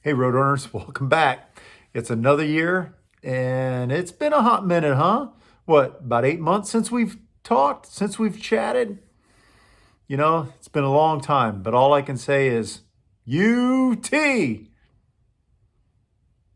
Hey, Road Runners, welcome back. It's another year, and it's been a hot minute, huh? What, about 8 months since we've talked, since we've chatted? You know, it's been a long time, but all I can say is UT.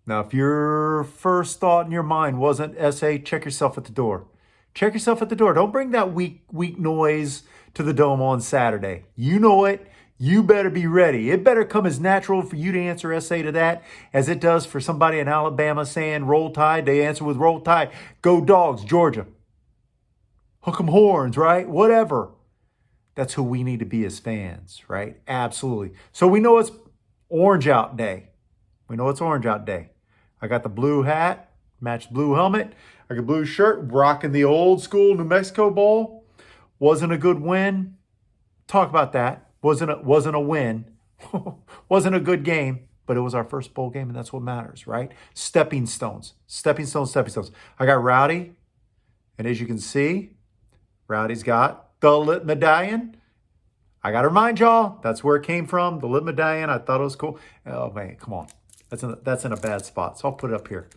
Now, if your first thought in your mind wasn't SA, check yourself at the door. Check yourself at the door. Don't bring that weak noise to the dome on Saturday. You know it. You better be ready. It better come as natural for you to answer SA to that as it does for somebody in Alabama saying roll tide. They answer with roll tide. Go Dogs, Georgia. Hook 'em horns, right? Whatever. That's who we need to be as fans, right? Absolutely. So we know it's orange out day. We know it's orange out day. I got the blue hat, matched blue helmet. I got blue shirt, rocking the old school New Mexico Bowl. Wasn't a good win. Talk about that. Wasn't a win. Wasn't a good game, but it was our first bowl game, and that's what matters, right? Stepping stones. Stepping stones, stepping stones. I got Rowdy, and as you can see, Rowdy's got the lit medallion. I got to remind y'all, that's where it came from, the lit medallion. I thought it was cool. Oh, man, come on. That's in a bad spot, so I'll put it up here.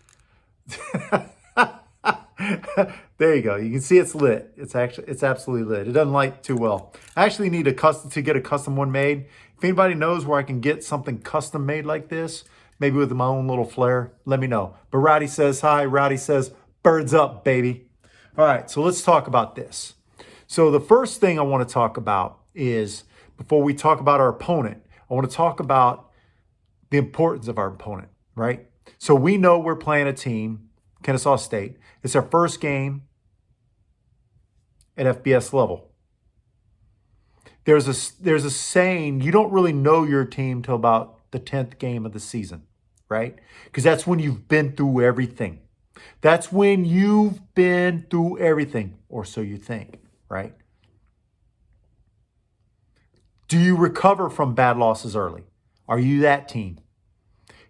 There you go. You can see it's lit. It's absolutely lit. It doesn't light too well. I actually need to get a custom one made. If anybody knows where I can get something custom made like this, maybe with my own little flair, let me know. But Rowdy says hi. Rowdy says birds up, baby. All right, so let's talk about this. So the first thing I want to talk about is, before we talk about our opponent, I want to talk about the importance of our opponent, right? So we know we're playing a team, Kennesaw State. It's our first game at FBS level. There's a saying, you don't really know your team till about the 10th game of the season, right? Because that's when you've been through everything. That's when you've been through everything, or so you think, right? Do you recover from bad losses early? Are you that team?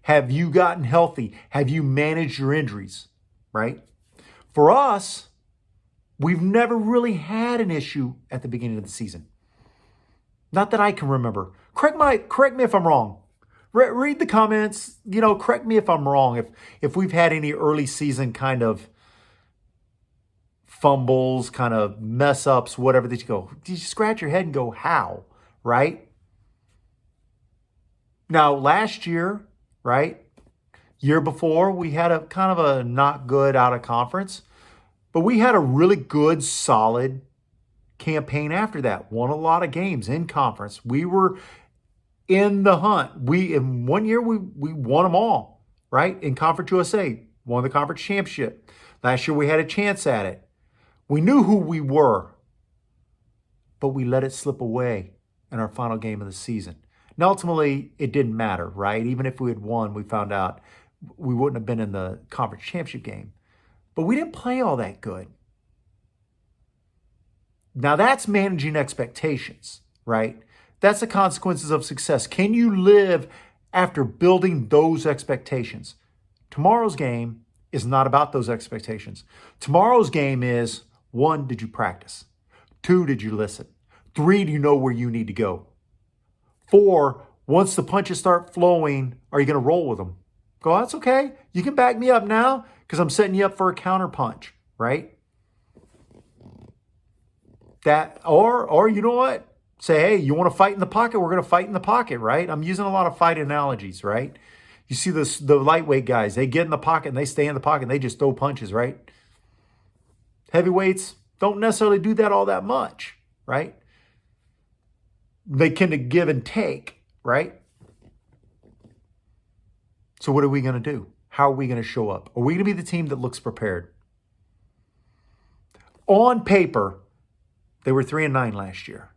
Have you gotten healthy? Have you managed your injuries, right? For us, we've never really had an issue at the beginning of the season. Not that I can remember. Correct me if I'm wrong. Read the comments. You know, correct me if I'm wrong. If we've had any early season kind of fumbles, kind of mess ups, whatever that you scratch your head and go, how, right? Now, last year, right? Year before, we had a kind of a not good out of conference, but we had a really good, solid campaign after that. Won a lot of games in conference. We were in the hunt. In 1 year, we won them all, right? In Conference USA, won the conference championship. Last year, we had a chance at it. We knew who we were, but we let it slip away in our final game of the season. And ultimately, it didn't matter, right? Even if we had won, we found out we wouldn't have been in the conference championship game. But we didn't play all that good. Now, that's managing expectations, right? That's the consequences of success. Can you live after building those expectations? Tomorrow's game is not about those expectations. Tomorrow's game is, 1, did you practice? 2, did you listen? 3, do you know where you need to go? 4, once the punches start flowing, are you going to roll with them? Go, that's okay. You can back me up now because I'm setting you up for a counter punch, right? That, or you know what? Say, hey, you want to fight in the pocket? We're going to fight in the pocket, right? I'm using a lot of fight analogies, right? You see the lightweight guys, they get in the pocket and they stay in the pocket and they just throw punches, right? Heavyweights don't necessarily do that all that much, right? They can give and take, right? So what are we going to do? How are we going to show up? Are we going to be the team that looks prepared? On paper, they were 3-9 last year.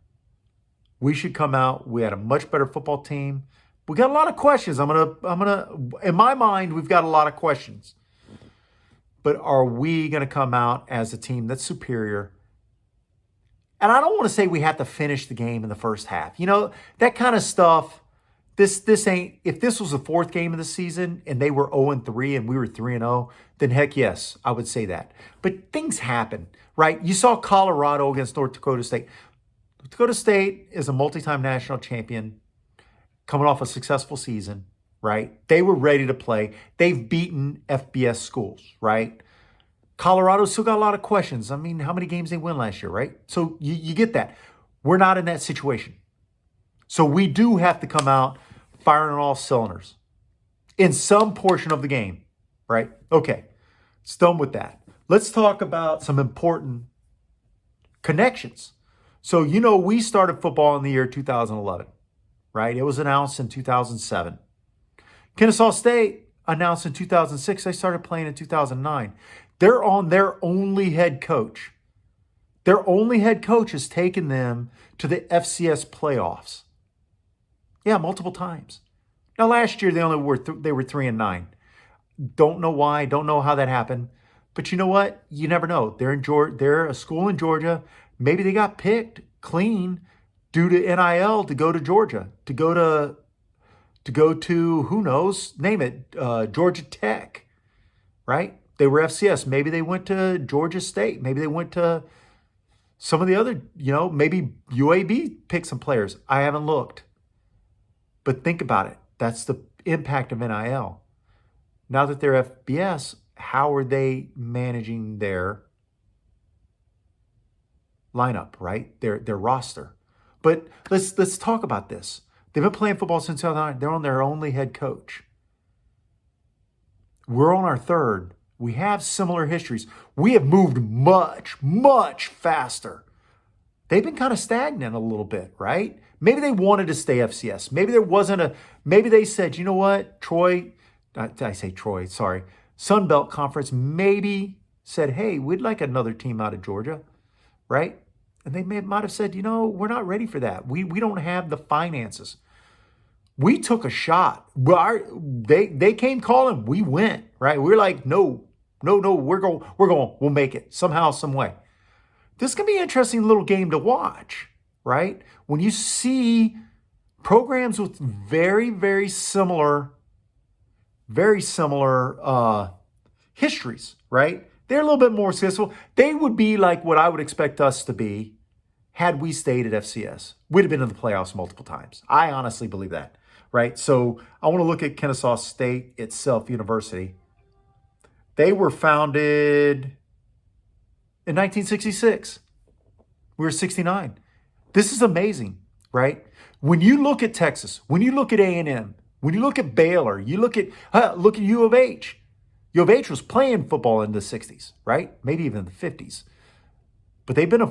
We should come out. We had a much better football team. We got a lot of questions. In my mind, we've got a lot of questions. But are we going to come out as a team that's superior? And I don't want to say we have to finish the game in the first half. You know, that kind of stuff. This ain't, if this was the 4th game of the season and they were 0-3 and we were 3-0, then heck yes, I would say that. But things happen, right? You saw Colorado against North Dakota State. Dakota State is a multi-time national champion coming off a successful season, right? They were ready to play. They've beaten FBS schools, right? Colorado still got a lot of questions. I mean, how many games they win last year, right? So you get that. We're not in that situation. So we do have to come out firing on all cylinders in some portion of the game, right? Okay, it's done with that. Let's talk about some important connections. So, we started football in the year 2011, right? It was announced in 2007. Kennesaw State announced in 2006. They started playing in 2009. They're on their only head coach. Their only head coach has taken them to the FCS playoffs. Yeah, multiple times. Now, last year they were 3-9. Don't know why. Don't know how that happened. But you know what? You never know. They're in Georgia. They're a school in Georgia. Maybe they got picked clean due to NIL to go to Georgia, to go to who knows? Name it, Georgia Tech, right? They were FCS. Maybe they went to Georgia State. Maybe they went to some of the other, maybe UAB picked some players. I haven't looked. But think about it. That's the impact of NIL. Now that they're FBS, how are they managing their lineup, right? Their roster. But let's talk about this. They've been playing football since 2009. They're on their only head coach. We're on our third. We have similar histories. We have moved much, much faster. They've been kind of stagnant a little bit, right? Maybe they wanted to stay FCS. Maybe they said, you know what, Sun Belt Conference maybe said, hey, we'd like another team out of Georgia, right? And they might have said, we're not ready for that. We don't have the finances. We took a shot. They came calling. We went, right? We're like, no, we're going. We'll make it somehow, some way. This can be an interesting little game to watch, right? When you see programs with very, very similar histories, right? They're a little bit more successful. They would be like what I would expect us to be had we stayed at FCS. We'd have been in the playoffs multiple times. I honestly believe that, right? So I want to look at Kennesaw State itself, University. They were founded in 1966. We were 69. This is amazing, right? When you look at Texas, when you look at A&M, when you look at Baylor, you look at U of H. U of H was playing football in the 60s, right? Maybe even in the 50s. But they've been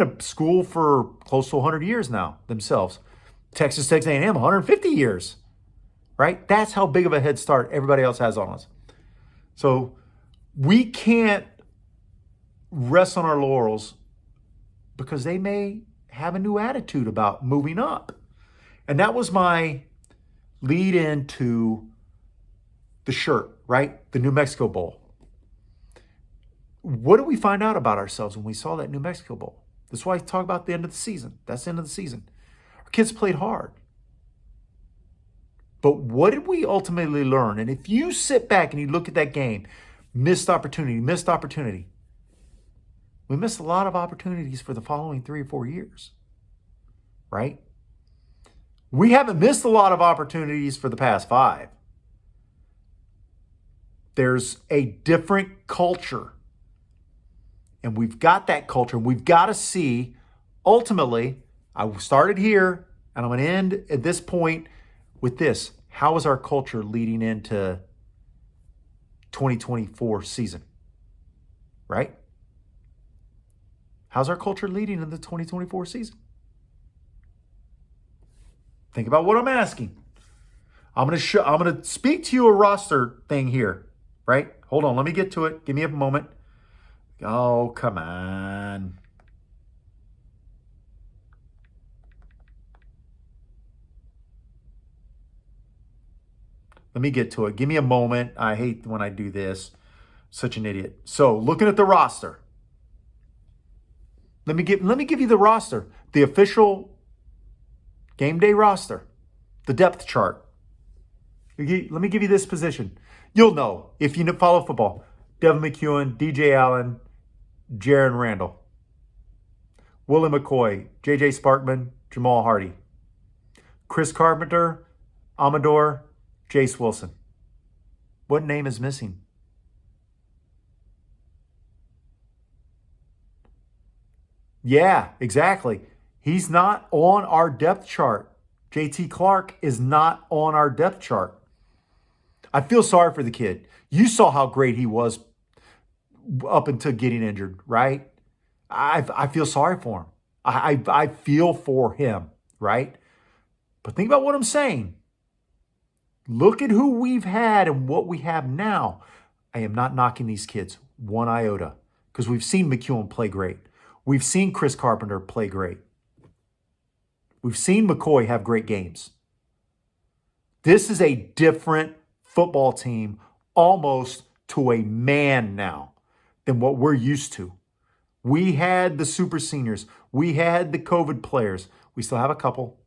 a school for close to 100 years now themselves. Texas A&M, 150 years, right? That's how big of a head start everybody else has on us. So we can't rest on our laurels because they may have a new attitude about moving up. And that was my lead into the shirt, right? The New Mexico Bowl. What did we find out about ourselves when we saw that New Mexico Bowl? That's why I talk about the end of the season. That's the end of the season. Our kids played hard. But what did we ultimately learn? And if you sit back and you look at that game, missed opportunity. We missed a lot of opportunities for the following 3 or 4 years, right? We haven't missed a lot of opportunities for the past 5. There's a different culture. And we've got that culture. We've got to see, ultimately, I started here, and I'm going to end at this point with this. How is our culture leading into 2024 season? Right? How's our culture leading into the 2024 season? Think about what I'm asking. I'm going to speak to you a roster thing here, right? Hold on, let me get to it. Give me a moment. Oh, come on. Let me get to it. Give me a moment. I hate when I do this. Such an idiot. So, looking at the roster. Let me give you the roster. The official game day roster. The depth chart. Let me give you this position. You'll know if you follow football. Devin McEwen, DJ Allen, Jaron Randall. Willie McCoy, J.J. Sparkman, Jamal Hardy. Chris Carpenter, Amador, Jace Wilson. What name is missing? Yeah, exactly. He's not on our depth chart. JT Clark is not on our depth chart. I feel sorry for the kid. You saw how great he was up until getting injured, right? I feel sorry for him. I feel for him, right? But think about what I'm saying. Look at who we've had and what we have now. I am not knocking these kids one iota because we've seen McEwen play great. We've seen Chris Carpenter play great. We've seen McCoy have great games. This is a different football team almost to a man now than what we're used to. We had the super seniors. We had the COVID players. We still have a couple.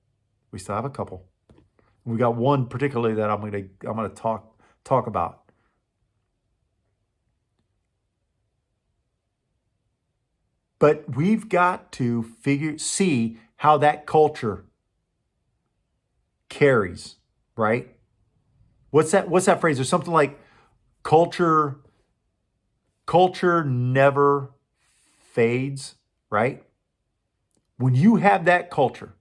We got one particularly that I'm gonna talk about. But we've got to see how that culture carries, right? What's that phrase? There's something like culture never fades, right? When you have that culture,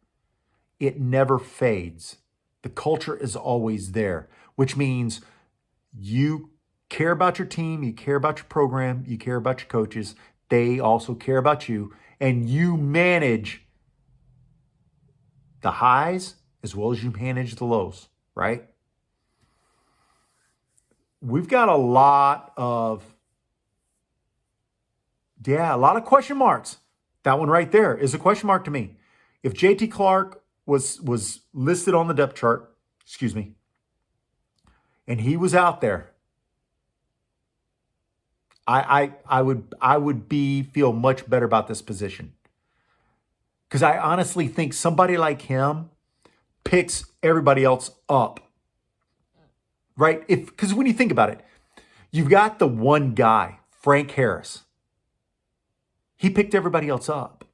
it never fades. The culture is always there, which means you care about your team, you care about your program, you care about your coaches. They also care about you, and you manage the highs as well as you manage the lows, right? We've got a lot of question marks. That one right there is a question mark to me. If JT Clark was listed on the depth chart, and he was out there, I would feel much better about this position. Because I honestly think somebody like him picks everybody else up. Right? Because when you think about it, you've got the one guy, Frank Harris. He picked everybody else up.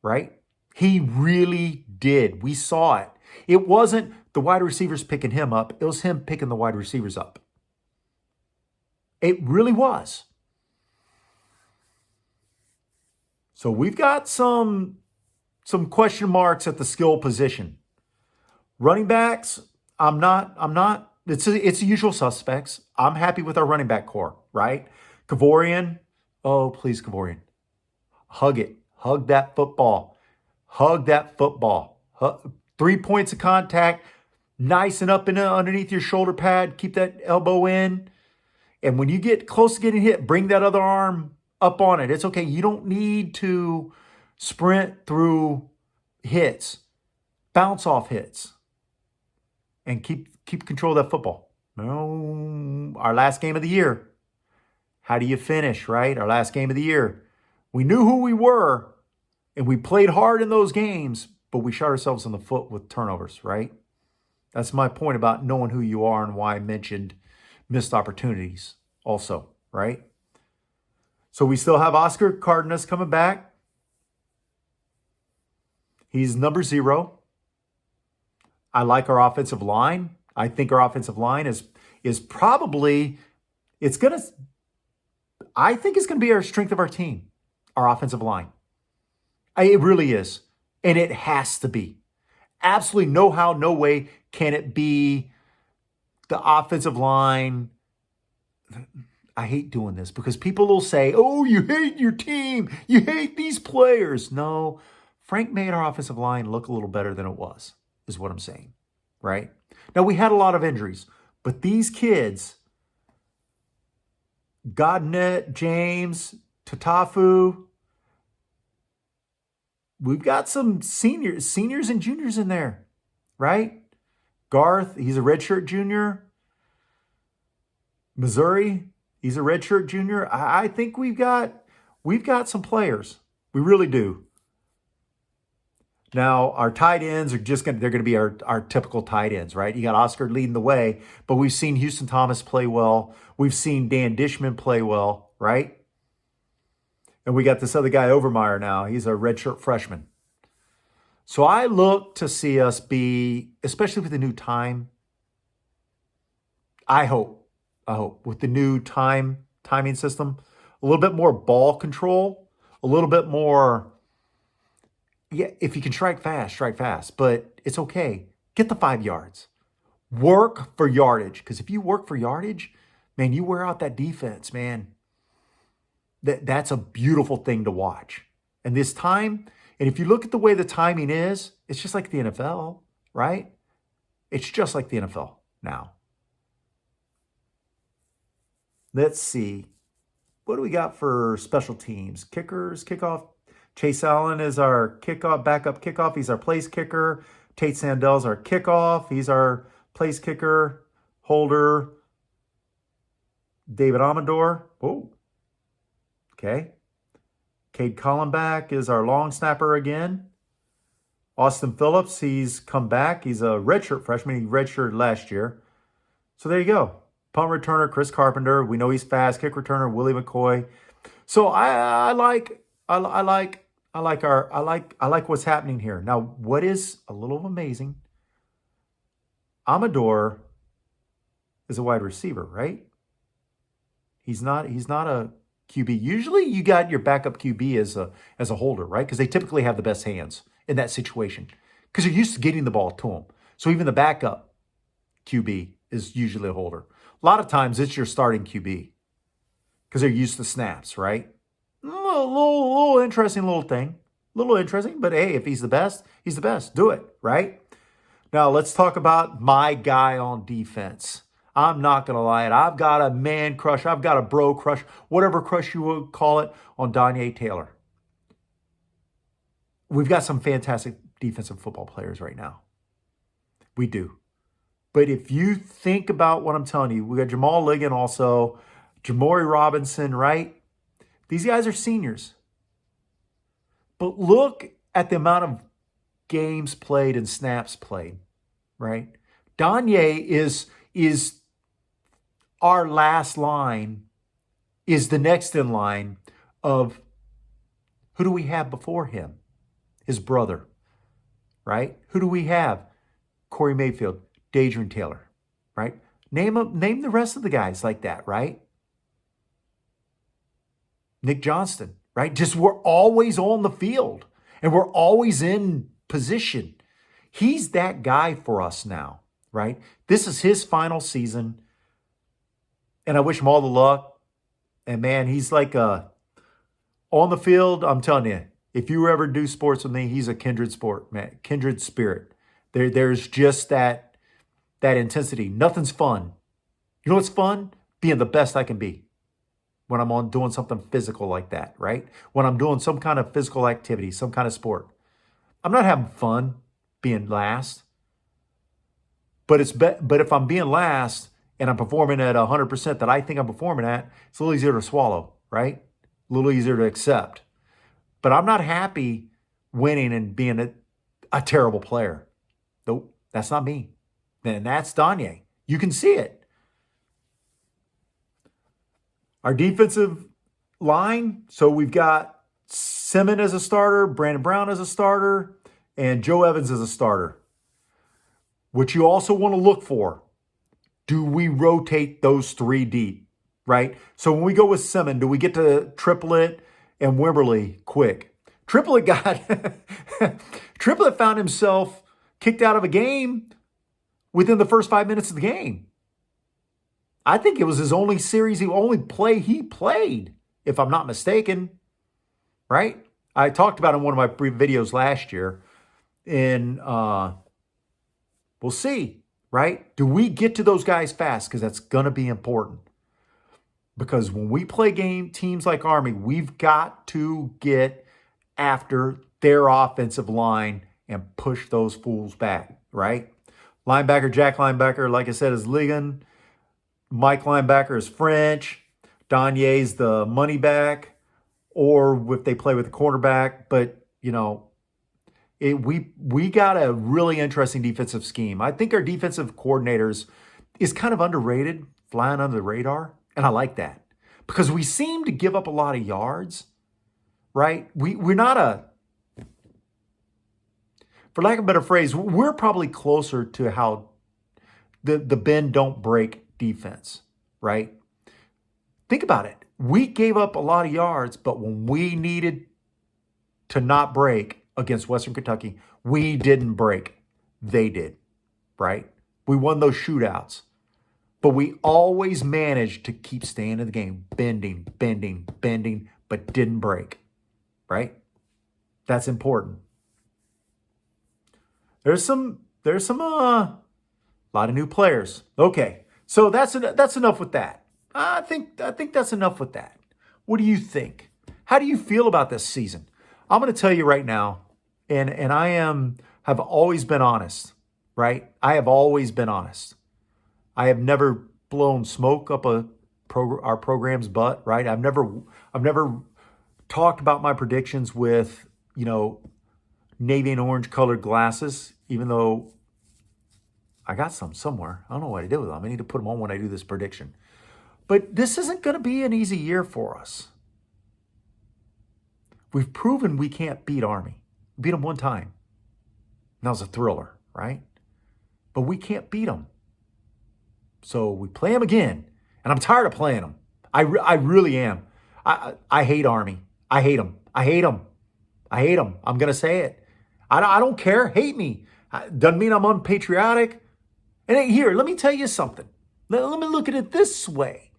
Right? He really did. We saw it. It wasn't the wide receivers picking him up. It was him picking the wide receivers up. It really was. So we've got some question marks at the skill position. Running backs, I'm not. It's the usual suspects. I'm happy with our running back core, right? Kavorian, oh please Kavorian, hug it, hug that football, 3 points of contact, nice and up and underneath your shoulder pad, keep that elbow in. And when you get close to getting hit, bring that other arm up on it. It's okay. You don't need to sprint through hits. Bounce off hits. And keep control of that football. No, our last game of the year. How do you finish, right? Our last game of the year. We knew who we were, and we played hard in those games, but we shot ourselves in the foot with turnovers, right? That's my point about knowing who you are and why I mentioned missed opportunities also, right? So we still have Oscar Cardenas coming back. He's number 0. I like our offensive line. I think our offensive line is probably, I think it's going to be our strength of our team, our offensive line. It really is. And it has to be. Absolutely no how, no way can it be the offensive line. I hate doing this because people will say, oh, you hate your team. You hate these players. No, Frank made our offensive line look a little better than it was, is what I'm saying, right? Now, we had a lot of injuries, but these kids, Godnet, James, Tatafu, we've got some seniors and juniors in there, right? Garth, he's a redshirt junior. Missouri, he's a redshirt junior. I think we've got some players. We really do. Now, our tight ends are they're going to be our typical tight ends, right? You got Oscar leading the way, but we've seen Houston Thomas play well. We've seen Dan Dishman play well, right? And we got this other guy, Overmeyer, now. He's a redshirt freshman. So I look to see us be, especially with the new time, I hope, with the new timing system, a little bit more ball control, a little bit more, yeah, if you can strike fast, strike fast. But it's okay. Get the 5 yards. Work for yardage. Because if you work for yardage, man, you wear out that defense, man. That's a beautiful thing to watch. And this time, and if you look at the way the timing is, it's just like the NFL, right? It's just like the NFL now. Let's see. What do we got for special teams? Kickers, kickoff. Chase Allen is our kickoff, backup kickoff. He's our place kicker. Tate Sandell's our kickoff. He's our place kicker. Holder. David Amador. Whoa. Okay. Cade Collenbach is our long snapper again. Austin Phillips, he's come back. He's a redshirt freshman. He redshirted last year. So there you go. Punt returner, Chris Carpenter. We know he's fast. Kick returner, Willie McCoy. So I like what's happening here. Now, what is a little amazing? Amador is a wide receiver, right? He's not a QB. Usually you got your backup QB as a holder, right? Because they typically have the best hands in that situation. Because you're used to getting the ball to them. So even the backup QB is usually a holder. A lot of times it's your starting QB. Because they're used to snaps, right? A little interesting little thing. A little interesting, but hey, if he's the best, he's the best. Do it, right? Now let's talk about my guy on defense. I'm not going to lie. I've got a man crush. I've got a bro crush, whatever crush you would call it, on Donye Taylor. We've got some fantastic defensive football players right now. We do. But if you think about what I'm telling you, we got Jamal Liggett also, Jamori Robinson, right? These guys are seniors. But look at the amount of games played and snaps played, right? Donye is our last line, is the next in line of who do we have before him? His brother, right? Who do we have? Corey Mayfield, Dadrian Taylor, right? Name the rest of the guys like that, right? Nick Johnston, right? Just we're always on the field and we're always in position. He's that guy for us now, right? This is his final season. And I wish him all the luck. And man, he's like on the field, I'm telling you, if you ever do sports with me, he's a kindred sport, man. Kindred spirit. There's just that intensity. Nothing's fun. You know what's fun? Being the best I can be when I'm on doing something physical like that, right? When I'm doing some kind of physical activity, some kind of sport. I'm not having fun being last. But if I'm being last and I'm performing at 100% that I think I'm performing at, it's a little easier to swallow, right? A little easier to accept. But I'm not happy winning and being a terrible player. Nope, that's not me. And that's Donye. You can see it. Our defensive line, so we've got Simmons as a starter, Brandon Brown as a starter, and Joe Evans as a starter. What you also want to look for, do we rotate those three deep, right? So when we go with Simmons, do we get to Triplet and Wimberly quick? Triplet found himself kicked out of a game within the first 5 minutes of the game. I think it was his only series, only play he played, if I'm not mistaken, right? I talked about it in one of my videos last year. And we'll see, right? Do we get to those guys fast? Because that's going to be important. Because when we play teams like Army, we've got to get after their offensive line and push those fools back, right? Linebacker, Jack linebacker, like I said, is Ligon. Mike linebacker is French. Donye's the money back. Or if they play with the cornerback. But, you know, we got a really interesting defensive scheme. I think our defensive coordinators is kind of underrated, flying under the radar. And I like that. Because we seem to give up a lot of yards. right? We're not for lack of a better phrase, we're probably closer to how the bend don't break defense, right? Think about it. We gave up a lot of yards, but when we needed to not break against Western Kentucky, we didn't break. They did, right? We won those shootouts. But we always managed to keep staying in the game, bending, but didn't break, right? That's important. There's a lot of new players. Okay, so that's enough with that. I think that's enough with that. What do you think? How do you feel about this season? I'm going to tell you right now, and have always been honest, right? I have always been honest. I have never blown smoke up our program's butt, right? I've never talked about my predictions with, navy and orange colored glasses, even though I got some somewhere. I don't know what I did with them. I need to put them on when I do this prediction. But this isn't going to be an easy year for us. We've proven we can't beat Army. We beat them one time. And that was a thriller, right? But we can't beat them. So we play them again. And I'm tired of playing them. I really am. I hate Army. I hate them. I hate them. I hate them. I'm going to say it. I don't care. Hate me. Doesn't mean I'm unpatriotic. And here, let me tell you something. Let me look at it this way.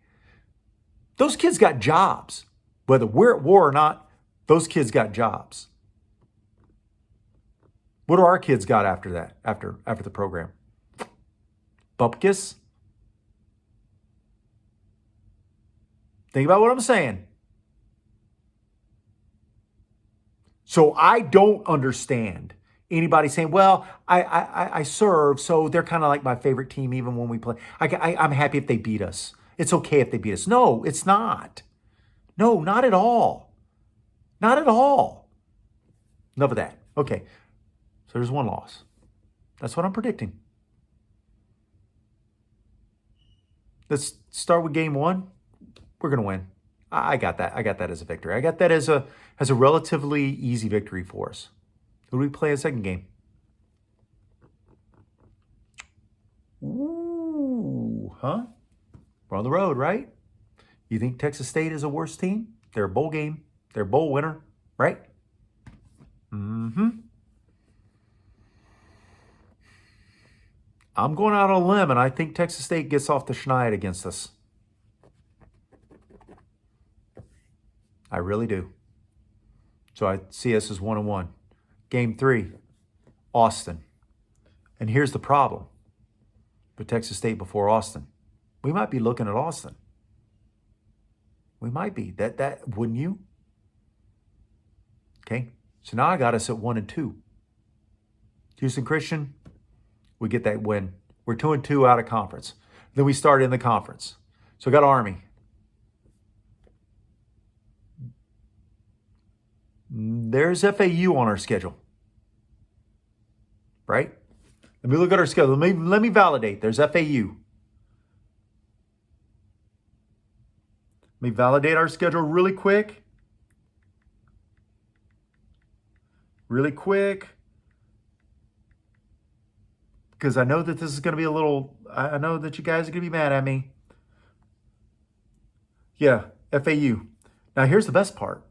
Those kids got jobs. Whether we're at war or not, those kids got jobs. What do our kids got after that, after the program? Bupkis? Think about what I'm saying. So I don't understand anybody saying, well, I serve, so they're kind of like my favorite team even when we play. I'm happy if they beat us. It's okay if they beat us. No, it's not. No, not at all. Not at all. Enough of that. Okay, so there's one loss. That's what I'm predicting. Let's start with game one. We're going to win. I got that. I got that as a victory. I got that as a relatively easy victory for us. Who do we play a second game? Ooh, huh? We're on the road, right? You think Texas State is a worse team? They're a bowl game. They're a bowl winner, right? Mm-hmm. I'm going out on a limb, and I think Texas State gets off the schneid against us. I really do. So I see us as 1-1. Game 3, Austin. And here's the problem with Texas State before Austin. We might be looking at Austin. We might be. That wouldn't you? Okay. So now I got us at 1-2. Houston Christian, we get that win. We're 2-2 out of conference. Then we start in the conference. So I got Army. There's FAU on our schedule, right? Let me look at our schedule. Let me validate. There's FAU. Let me validate our schedule really quick. Really quick. Because I know that this is going to be a little, I know that you guys are going to be mad at me. Yeah, FAU. Now here's the best part.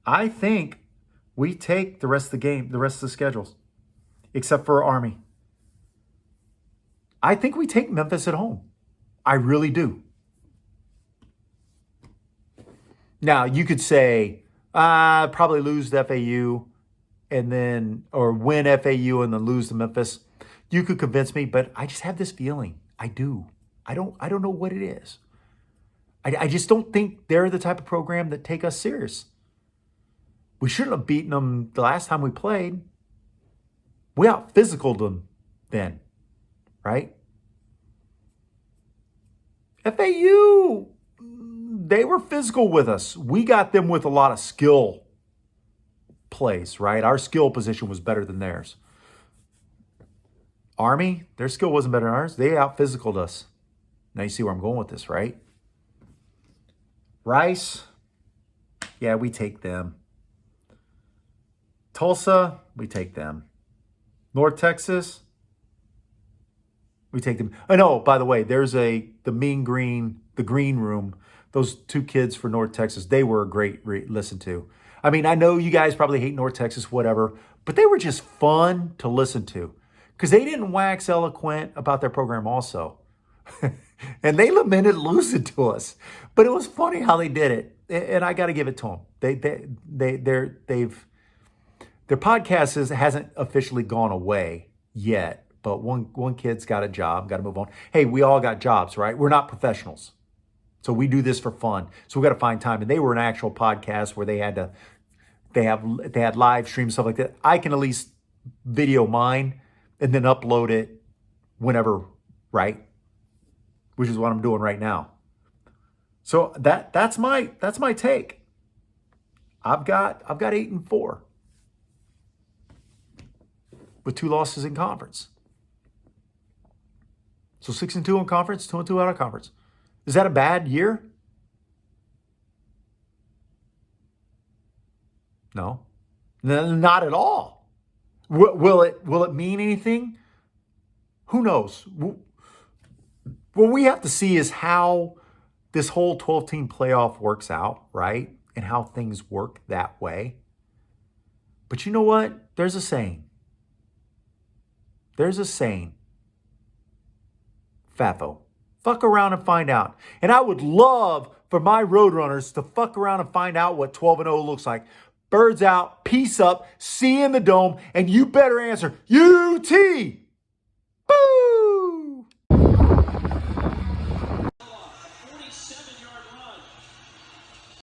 I think we take the rest of the game, the rest of the schedules, except for Army. I think we take Memphis at home. I really do. Now, you could say, probably lose to FAU and then, or win FAU and then lose to Memphis. You could convince me, but I just have this feeling. I do. I don't know what it is. I just don't think they're the type of program that take us serious. We shouldn't have beaten them the last time we played. We out-physicaled them then, right? FAU, they were physical with us. We got them with a lot of skill plays, right? Our skill position was better than theirs. Army, their skill wasn't better than ours. They out-physicaled us. Now you see where I'm going with this, right? Rice, Yeah, we take them. Tulsa, we take them. North Texas, we take them. Oh, no, by the way, there's the green room. Those two kids for North Texas, they were a great listen to. I mean, I know you guys probably hate North Texas, whatever, but they were just fun to listen to because they didn't wax eloquent about their program also. And they lamented losing to us, but it was funny how they did it. And I got to give it to them. Their podcast hasn't officially gone away yet, but one kid's got a job, got to move on. Hey, we all got jobs, right? We're not professionals. So we do this for fun. So we got to find time. And they were an actual podcast where they had live streams, stuff like that. I can at least video mine and then upload it whenever, right? Which is what I'm doing right now. So that's my take. I've got 8-4 with 2 losses in conference. So 6-2 in conference, 2-2 out of conference. Is that a bad year? No, not at all. Will it mean anything? Who knows? What we have to see is how this whole 12-team playoff works out, right? And how things work that way. But you know what? There's a saying. FAFO. Fuck around and find out. And I would love for my Roadrunners to fuck around and find out what 12-0 looks like. Birds out, peace up, see you in the dome, and you better answer UT!